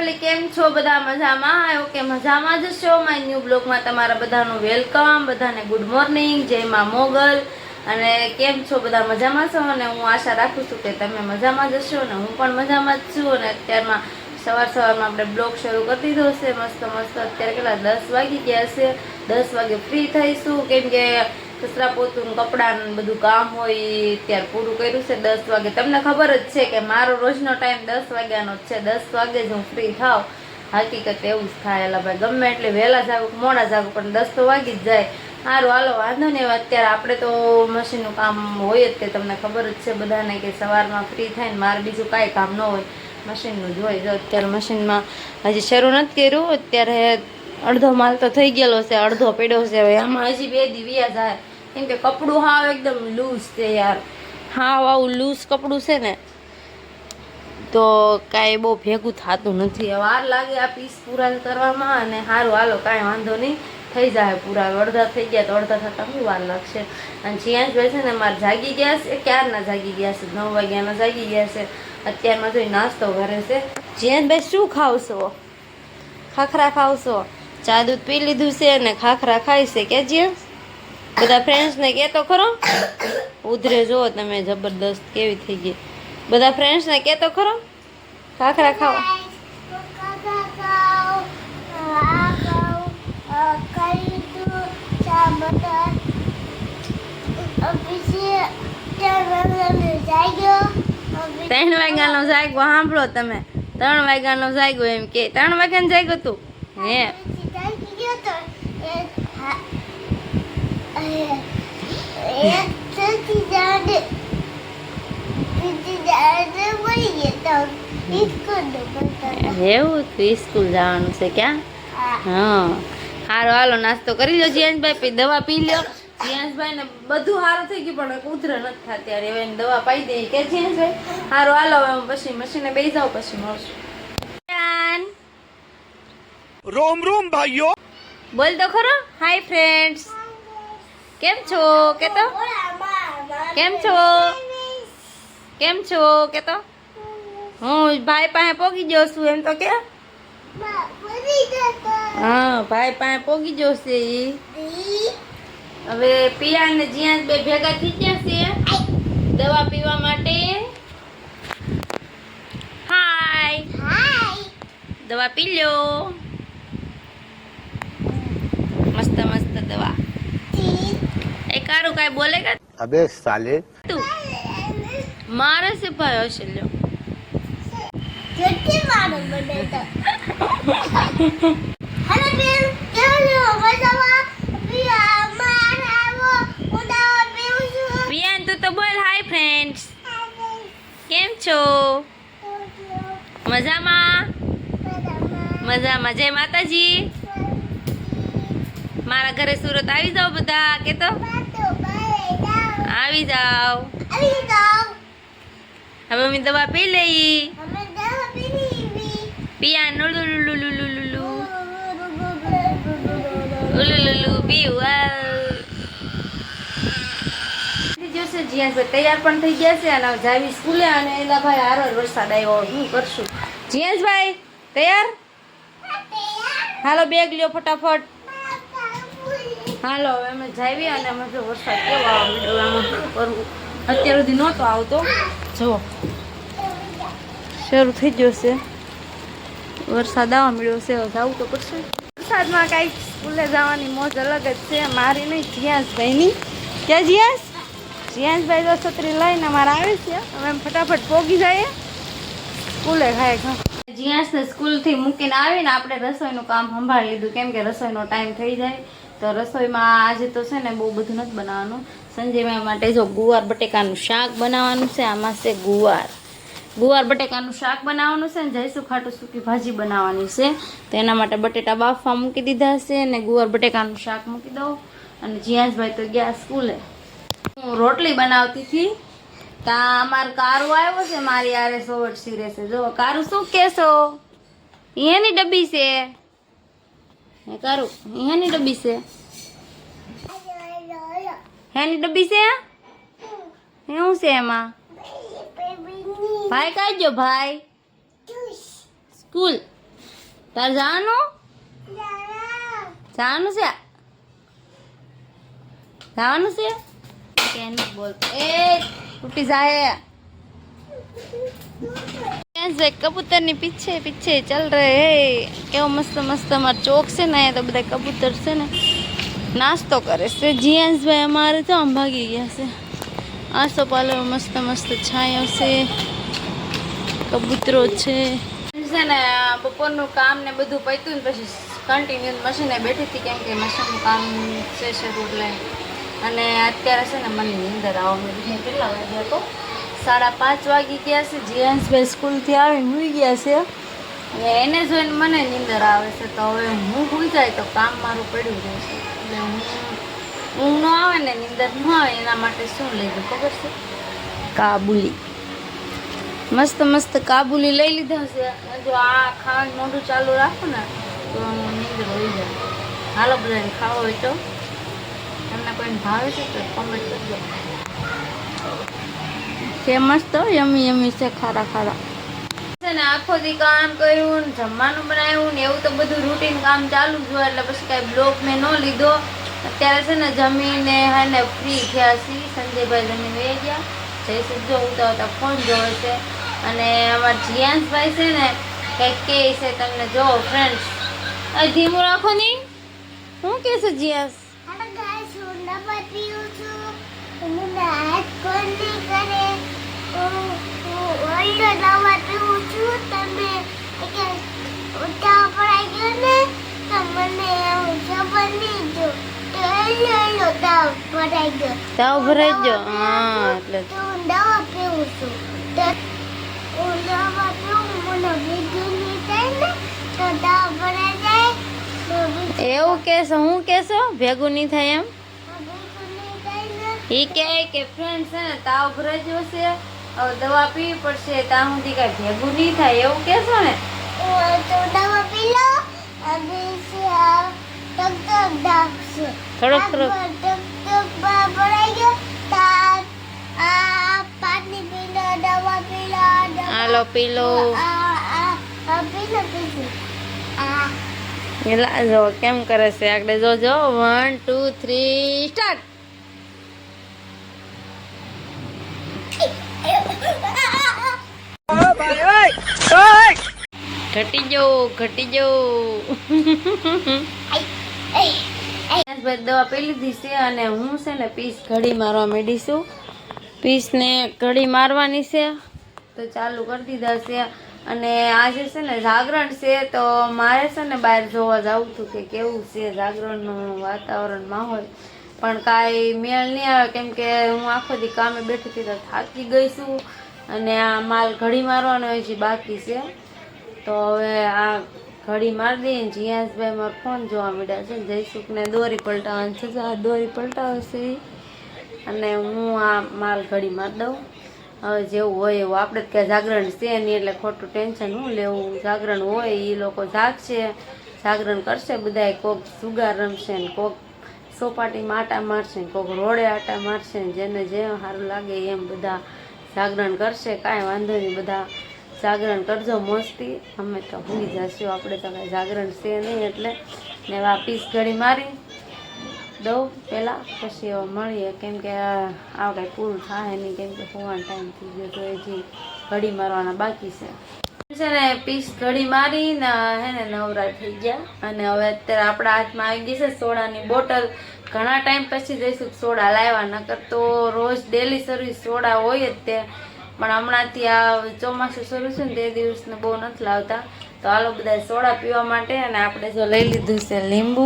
Family કેમ છો બધા મજામાં? ઓકે મજામાં જ છો. માય ન્યૂ બ્લોગમાં તમારા બધાનું વેલકમ. બધાને ગુડ મોર્નિંગ, જય માં મોગલ. અને કેમ છો બધા મજામાં છો? અને હું આશા રાખું છું કે તમે મજામાં જ હશો ને હું પણ મજામાં જ છું. અને અત્યારમાં સવારમાં આપણે બ્લોગ શરૂ કરી દીધો છે મસ્ત અત્યારે કેટલા 10 વાગી ગયા છે. 10 વાગે ફ્રી થઈશું કેમ કે કચરા પોતું કપડાં બધું કામ હોય ત્યારે પૂરું કર્યું છે 10 વાગે. તમને ખબર જ છે કે મારો રોજનો ટાઈમ 10 વાગ્યાનો જ છે. 10 વાગે જ હું ફ્રી થાવ. હકીકત એવું જ થાય. એલા ભાઈ ગમે એટલે વહેલા જાગું મોડા જાગું પણ 10 તો વાગી જ જાય. સારું હાલો વાંધો નહીં. અત્યારે આપણે તો મશીનનું કામ હોય જ તે તમને ખબર જ છે બધાને કે સવારમાં ફ્રી થાય ને મારે બીજું કાંઈ કામ ન હોય મશીનનું જ હોય. જો અત્યારે મશીનમાં હજી શરૂ નથી કર્યું. અત્યારે અડધો માલ તો થઈ ગયેલો છે, અડધો પડ્યો છે. હવે આમાં હજી 2 દિવસ જાય કેમ કે કપડું હાવ એકદમ લૂઝ છે યાર. હાવ આવું લૂઝ કપડું છે ને તો કાંઈ બહુ ભેગું થતું નથી. વાર લાગે આ પીસ પૂરા કરવામાં. અને સારું હાલો કાંઈ વાંધો નહીં, થઈ જાય પૂરા. અડધા થઈ ગયા તો અડધા થતાં શું વાર લાગશે. અને જીયાંશભાઈ છે ને મારે જાગી ગયા છે, ક્યારના જાગી ગયા છે, 9 વાગ્યાના જાગી ગયા છે. અત્યારમાં તો નાસ્તો કરે છે. જીયાંશભાઈ શું ખાવશો? ખાખરા ખાવશો? ચા દૂધ પી લીધું છે ને ખાખરા ખાય છે કે જીયાંશ? બધા ફ્રેન્ડ્સને કહેતો ખરો. ઉધરે જુઓ તમે જબરદસ્ત કેવી થઈ ગઈ. બધા ફ્રેન્ડ્સને કહેતો ખરો ખાખરા ખાઓ. ત્રણ વાગ્યાનો જાગ્યો સાંભળો તમે. 3 વાગ્યાનો જાગ્યો એમ કે 3 વાગ્યાનો જાગ્યો તું હે? એવું સ્કૂલ જવાનું છે ક્યાં? હા સારું હાલો નાસ્તો કરી લો જીયાંશભાઈ, પછી દવા પી લો. જીયાંશભાઈ ને બધું સારું થઈ ગયું પણ ઉધરા નથી થતી. ત્યારે હવે દવા પાઈ દઈ કે જીયાંશભાઈ? સારું હાલો હવે પછી મશીને બેસી જાવ પછી મળશું. રોમ રોમ ભાઈઓ, બોલ તો ખરો. હાય ફ્રેન્ડ્સ, કેમ છો કે તો? કેમ છો? કેમ છો કે તો? હું ભાઈ પાસે પોગી ગયો છું એમ તો કે. હા ભાઈ પાસે પોગી ગયો છે. હવે પિયા ને જીયાંશ બે ભેગા થઈ ગયા છે દવા પીવા માટે. હાય દવા પી લો. મસ્ત મસ્ત દવા. એ કારું કાઈ બોલે કે? અબે સાલે તું મારે છે ભાઈ હશે લ્યો. કેટલી મારો બને તો હેલો બેન કેમ છો મજામાં? પિયા મારાવો ઉડાવ પીઉં છું. પિયાન તું તો બોલ હાય ફ્રેન્ડ્સ, કેમ છો? મજામાં? મજામાં. જય માતાજી. મારા ઘરે સુરત આવી જાઓ બધા કે તો. આવી જાઓ. હવે અમે દવા પી લઈ. પિયા લુલુલુલુલુલુલુ ઉલુલુલુ પીવું. જીયાંશભાઈ તૈયાર પણ થઈ ગયા છે અને જાવી સ્કૂલે. અને એલા ભાઈ હારો વરસાદ આવ્યો, શું કરશું? જીયાંશભાઈ તૈયાર? હાલો બેગ લ્યો ફટાફટ. હાલો હવે અમે જાવી. અને અમે જો વરસાદ કેવો આવ્યો આમાં શું કરવું. અત્યાર સુધી નહોતો આવતો, જો શરૂ થઈ ગયો છે વરસાદ આવવા મળ્યો છે. જવું તો પડશે. વરસાદમાં કાંઈક સ્કૂલે જવાની મોજ અલગ જ છે. મારી નહીં જીયાંશભાઈની. ક્યાં જીયાંશ? જીયાંશભાઈ તો છત્રી લઈને અમારે આવે છે. હવે એમ ફટાફટ પોગી જાય સ્કૂલે. ખાય જીયાંશને સ્કૂલથી મૂકીને આવીને આપણે રસોઈનું કામ સંભાળી લીધું કેમ કે રસોઈનો ટાઈમ થઈ જાય. તો રસોઈમાં આજે તો છે ને બહુ બધું નથી બનાવવાનું. સંજયભાઈ માટે જો ગુવાર બટેકાનું શાક બનાવવાનું છે. આમાં છે ગુવાર બટેકાનું શાક બનાવવાનું છે ને જયસું ખાટું સૂકી ભાજી બનાવવાની છે. તો એના માટે બટેટા બાફવા મૂકી દીધા છે અને ગુવાર બટેકાનું શાક મૂકી દઉં. અને જીયાંશભાઈ તો ગયા સ્કૂલે. હું રોટલી બનાવતી હતી ત્યાં અમારે કારું આવ્યો છે મારી યારે સોવટ સીરે છે. જો કારું શું કહેશો? એની ડબ્બી છે હે કારું? એની ડબ્બી છે? હેની ડબ્બી છે? શું છે એમાં? ભાઈ કાઢજો ભાઈ. સ્કૂલ તાર જવાનું જવાનું છે જવાનું છે કેમ બોલ એ તૂટી જાય से कबूतर ની पीछे पीछे चल रहे हैं કેવો મસ્ત મસ્ત અમાર ચોક છે ને તો બધા કબૂતર છે ને નાસ્તો કરે છે જીયાંશભાઈ અમારે તો આમ ભાગી ગયા છે આસોપાલવ મસ્ત મસ્ત છાંયો છે કબૂતરો છે ને બપોરનું કામ ને બધું પત્યું ને પછી કન્ટિન્યુ મશીને બેઠી હતી કેમ કે મશીનનું કામ છે શરૂ એટલે અને અત્યારે છે ને મને નીંદર આવવા મળી કેટલા વાગ્યા તો 5:30 વાગી ગયા છે જીયાંશભાઈ સ્કૂલથી આવીને સૂઈ ગયા છે અને એને જોઈને મને નીંદર આવે છે તો હવે હું સૂઈ જાય તો કામ મારું પડ્યું રહેશે એટલે ઊંઘ ન આવે ને નીંદર ન આવે એના માટે શું લઈ ગયું ખબર છે કાબુલી મસ્ત મસ્ત કાબુલી લઈ લીધા છે જો આ ખાવાનું મોઢું ચાલુ રાખો ને તો નીંદર હોઈ જાય હાલો બધાને ખાવો હોય તો તમને કોઈને ભાવે છે તો કોમેન્ટ કરજો કે મસ્ત યમી યમી છે ખારા ખારા છે ને આખો દી કામ કર્યું ને જમવાનું બનાવ્યું ને એવું તો બધું રૂટીન કામ ચાલુ જ હોય એટલે પછી કાંઈ બ્લોગ મેં ન લીધો અત્યારે છે ને જમીને હે ને ફ્રી થયા છીએ સંજયભાઈ જમીને વહી ગયા જઈશું જો ઉતા ઉતા ફોન જોવે છે અને અમારા જીયાંશભાઈ છે ને કંઈક કહે છે તમને જો ફ્રેન્ડ્સ ધીમું રાખો નહીં શું કહે છે જીયાંશ તાવ ભરાઈ ગયો હા એટલે દવા પીવું છું દવા પીવું મને બીજું નહીં થાય ને તો દવા ભરાઈ જાય એવું કહેશો હું કહેશો ભેગું નહીં થાય એમ બીજું નહીં થાય ને એ કહે કે ફ્રેન્ડ છે ને તાવ ભરાઈ ગયો છે હવે દવા પીવી પડશે ત્યાં સુધી કાંઈ ભેગું નહીં થાય એવું કહેશો ને તો દવા પી લો અને ટક ડાકશે થોડોક થોડોક ભરાઈ ગયો તાર આ પાણી પી લો દવા પી લો હાલો પી લો પી લો આ એલા જો કેમ કરે છે આગળ જોજો 1 2 3 સ્ટાર્ટ ઘટી જો દવા પી લીધી છે અને હું છે ને પીસ ઘડી મારવા માંડીશું પીસને ઘડી મારવાની છે તો ચાલુ કરી દીધા છે અને આજે છે ને જાગરણ છે તો મારે છે ને બહાર જોવા જવું હતું કે કેવું છે જાગરણનું વાતાવરણ માહોલ પણ કાંઈ મેળ નહીં આવે કેમ કે હું આખો દી કામે બેઠી હતી તો થાકી ગઈ છું અને આ માલ ઘડી મારવાનો હજી બાકી છે તો હવે આ ઘડી મારી દઈએ જીયાંશભાઈ મારો ફોન જોવા મળ્યા છે જયસુખને દોરી પલટાવવાની છે આ દોરી પલટાવે છે અને હું આ માલ ઘડી મારી દઉં હવે જેવું હોય એવું આપણે જ ક્યાં જાગરણ છે નહીં એટલે ખોટું ટેન્શન હું લેવું જાગરણ હોય એ લોકો જાગશે જાગરણ કરશે બધા કોક સુગાર રમશે ને કોક સોપાટીમાં આટા મારશે ને કોક રોડે આટા મારશે ને જેને જે સારું લાગે એમ બધા જાગરણ કરશે કાંઈ વાંધો નહીં બધા જાગરણ કરજો મસ્તી અમે તો ભૂલી જશું આપણે તો કાંઈ જાગરણ છે નહીં એટલે ને આ પીસ ઘડી મારી દઉં પહેલાં પછી હવે મળીએ કેમ કે આ કાંઈ પૂરું થાય નહીં કેમ કે હોવાનો ટાઈમ થઈ ગયો તો હજી ઘડી મારવાના બાકી છે ને પીસ ઘડી મારીને હે ને નવરા થઈ ગયા અને હવે અત્યારે આપણા હાથમાં આવી ગઈ છે સોડાની બોટલ ઘણા ટાઈમ પછી જઈશું સોડા લાવ્યા નકર તો રોજ ડેલી સર્વિસ સોડા હોય જ તે પણ હમણાંથી આ ચોમાસું શરૂ છે ને તે દિવસને બહુ નથી લાવતા તો હાલો બધા સોડા પીવા માટે અને આપણે જો લઈ લીધું છે લીંબુ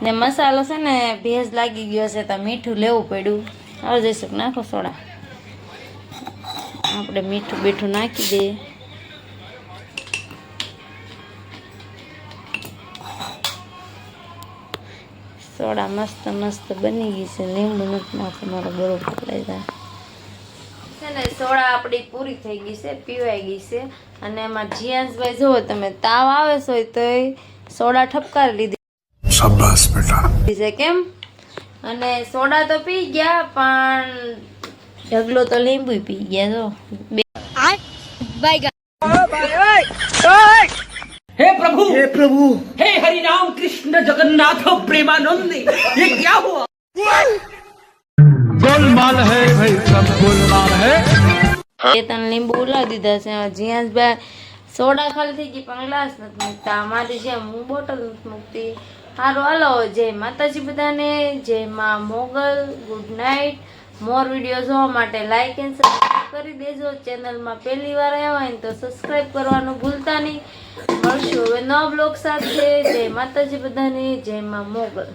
ને મસાલો છે ને ભેજ લાગી ગયો છે તો મીઠું લેવું પડ્યું હવે જઈશું નાખો સોડા આપણે મીઠું બીઠું નાખી દઈએ સોડા મસ્ત મસ્ત બની ગઈ છે લીંબુ નથી નાખો મારો બરોબર લઈ જાય છે ને સોડા આપણી પૂરી થઈ ગઈ છે પીવાઈ ગઈ છે અને એમાં જીયાંશભાઈ જુઓ તમે તાવ આવે છે તો સોડા ઠપકારી લીધી શાબાશ બેટા છે કેમ અને સોડા તો પી ગયા પણ ઢગલો તો લીંબુ પી ગયા જો हे प्रभु प्रभु हे प्रभु हे हरि राम कृष्ण जगन्नाथ प्रेमानंद ये क्या हुआ? गोलमाल है भाई सब गोलमाल है એ તને લીંબુ ઉલાવી દીધા છે જીયાસભાઈ સોડા ખાલી થઈ ગઈ પણ ગ્લાસ નથી મૂકતા અમારી જેમ હું બોટલ નથી મૂકતી સારું હાલો જય માતાજી બધાને જય માં Mogal good night more video જોવા માટે લાઈક એન્ડ સબસ્ક્રાઈબ કરી દેજો ચેનલમાં પહેલી વાર આવ્યા હોય ને તો સબસ્ક્રાઈબ કરવાનું ભૂલતા નહીં મળશું હવે નવા બ્લોગ સાથે જય માતાજી બધાને જય માં મોગલ